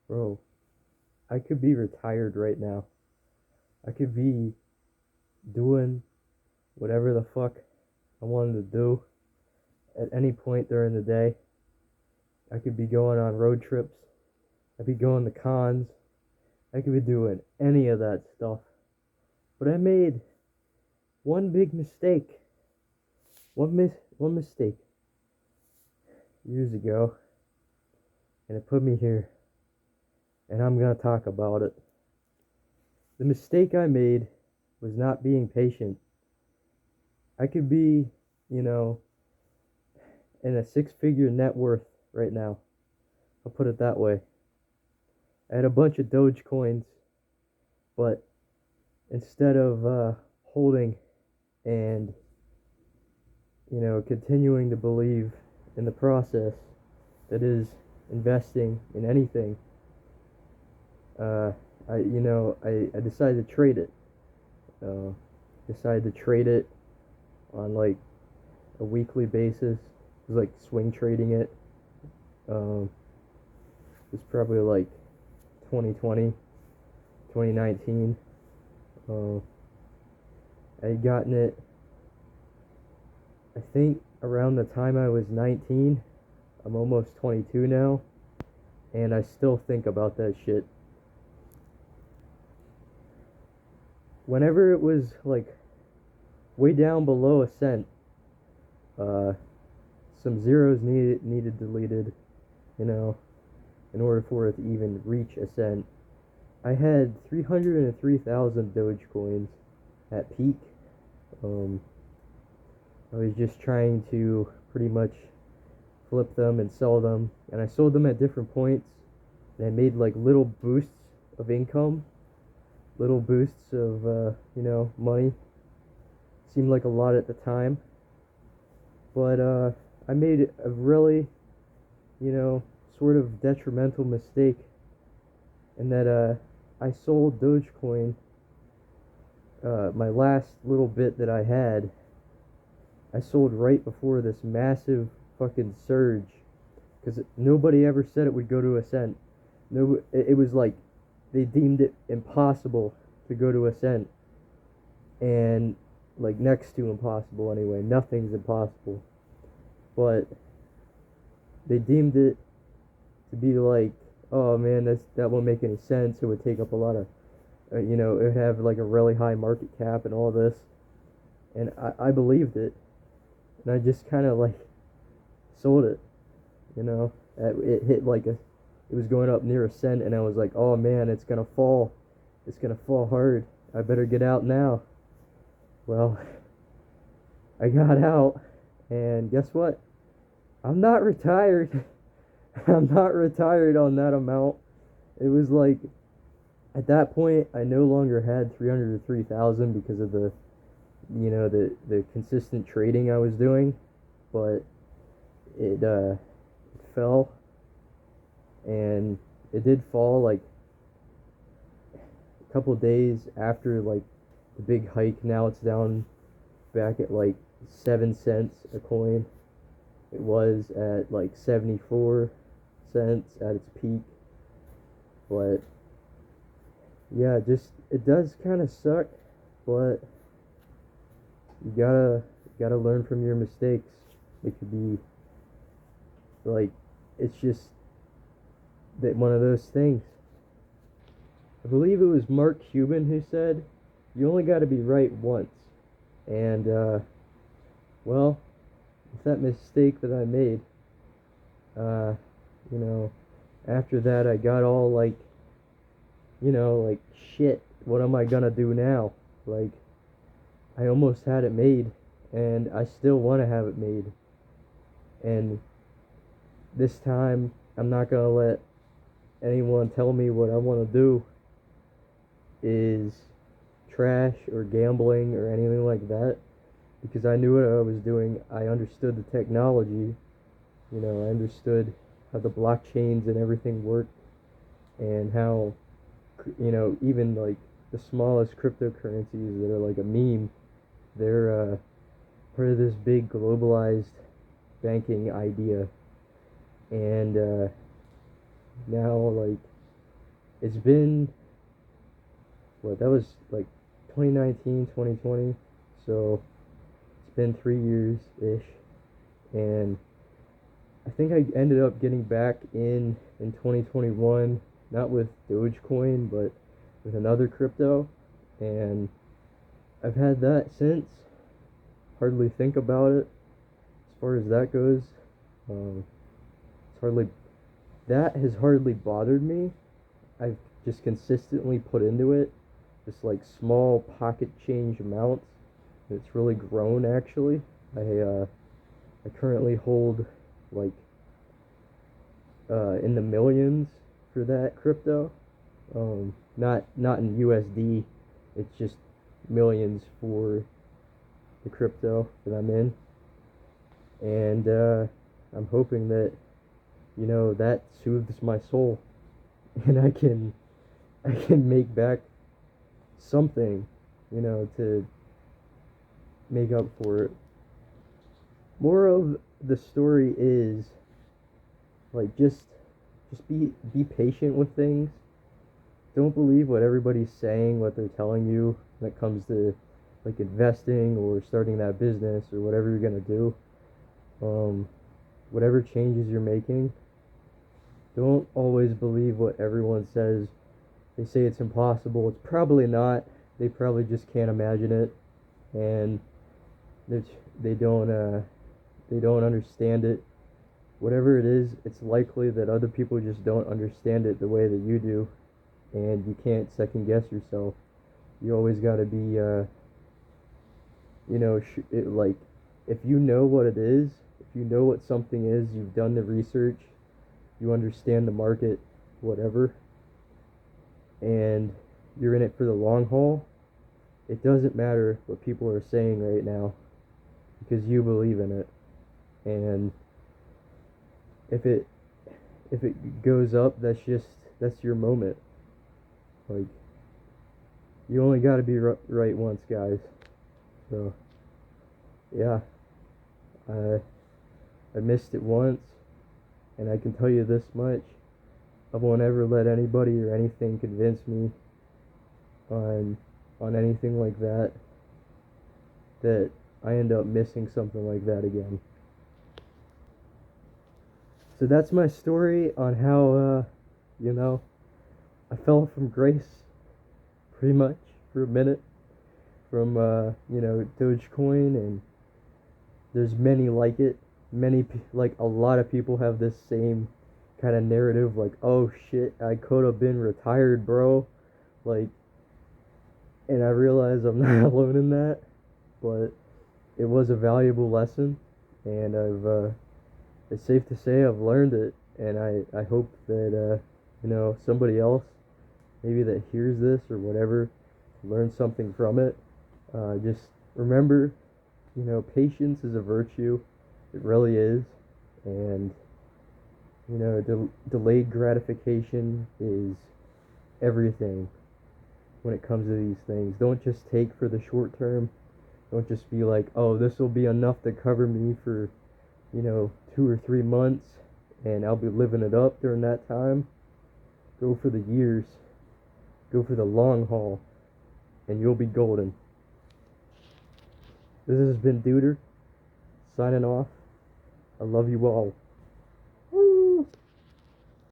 Bro, I could be retired right now. I could be doing whatever the fuck I wanted to do at any point during the day. I could be going on road trips. I'd be going to cons. I could be doing any of that stuff. But I made one big mistake. One mistake years ago, and it put me here, and I'm gonna talk about it. The mistake I made was not being patient. I could be, you know, in a six-figure net worth right now. I'll put it that way. I had a bunch of dogecoins, but instead of holding and, continuing to believe in the process that is investing in anything, uh, I decided to trade it. Uh, decided to trade it on like a weekly basis. It was like swing trading it. It was probably like 2020, 2019. I had gotten it, I think, around the time I was 19. I'm almost 22 now, and I still think about that shit. Whenever it was like way down below a cent, uh, some zeros needed deleted, you know, in order for it to even reach a cent. I had 303,000 Dogecoins at peak. I was just trying to pretty much flip them and sell them, and I sold them at different points, and I made like little boosts of income, little boosts of money. Seemed like a lot at the time, but I made a really, sort of detrimental mistake, in that I sold Dogecoin, my last little bit that I had. I sold right before this massive fucking surge, because nobody ever said it would go to a cent. No, it was like they deemed it impossible to go to a cent, and like next to impossible anyway. Nothing's impossible, but they deemed it to be like, oh man, that won't make any sense. It would take up a lot of, it would have like a really high market cap and all this, and I believed it, and I just kind of like sold it. It hit like it was going up near a cent, and I was like, oh man, it's gonna fall. It's gonna fall hard. I better get out now. Well, I got out, and guess what? I'm not retired. I'm not retired on that amount. It was like, at that point, I no longer had 303,000 because of the consistent trading I was doing, but it fell, and it did fall like a couple days after like the big hike. Now it's down back at like 7 cents a coin. It was at like 74 cents at its peak, but yeah, just it does kind of suck, but you gotta learn from your mistakes. It could be like, it's just that one of those things. I believe it was Mark Cuban who said, "You only got to be right once." And well, it's that mistake that I made. Uh, you know, After that, I got all like, like, shit. What am I gonna do now? Like, I almost had it made, and I still want to have it made. And this time, I'm not gonna let anyone tell me what I want to do is trash or gambling or anything like that, because I knew what I was doing. I understood the technology. I understood how the blockchains and everything work, and how, even like the smallest cryptocurrencies that are like a meme, they're part of this big globalized banking idea. And now, like, it's been, what, that was like 2019, 2020. So it's been 3 years ish. And I think I ended up getting back in 2021, not with Dogecoin, but with another crypto. And I've had that since. Hardly think about it as far as that goes. It's hardly that has hardly bothered me. I've just consistently put into it, just like small pocket change amounts. It's really grown actually. I currently hold like in the millions for that crypto. Not in USD. It's just millions for the crypto that I'm in, and I'm hoping that that soothes my soul, and I can make back something, to make up for it. More of the story is like just be patient with things. Don't believe what everybody's saying, what they're telling you when it comes to like investing or starting that business or whatever you're gonna do. Whatever changes you're making, don't always believe what everyone says. They say it's impossible. It's probably not. They probably just can't imagine it, and they they don't they don't understand it. Whatever it is, it's likely that other people just don't understand it the way that you do, and you can't second guess yourself. You always got to be like, if you know what it is, if you know what something is, you've done the research, you understand the market, whatever, and you're in it for the long haul, it doesn't matter what people are saying right now because you believe in it. And if it goes up, that's your moment. Like, you only got to be right once, guys. So yeah, I missed it once, and I can tell you this much: I won't ever let anybody or anything convince me on anything like that I end up missing something like that again. So that's my story on how I fell from grace pretty much for a minute from Dogecoin, and there's many like it. Like a lot of people have this same kind of narrative, like, oh shit, I could have been retired, bro. Like, and I realize I'm not alone in that, but it was a valuable lesson, and it's safe to say I've learned it, and I hope that somebody else maybe that hears this or whatever learns something from it. Just remember, patience is a virtue. It really is. And delayed gratification is everything when it comes to these things. Don't just take for the short term. Don't just be like, oh, this will be enough to cover me for 2 or 3 months, and I'll be living it up during that time. Go for the years. Go for the long haul, and you'll be golden. This has been Duder, signing off. I love you all.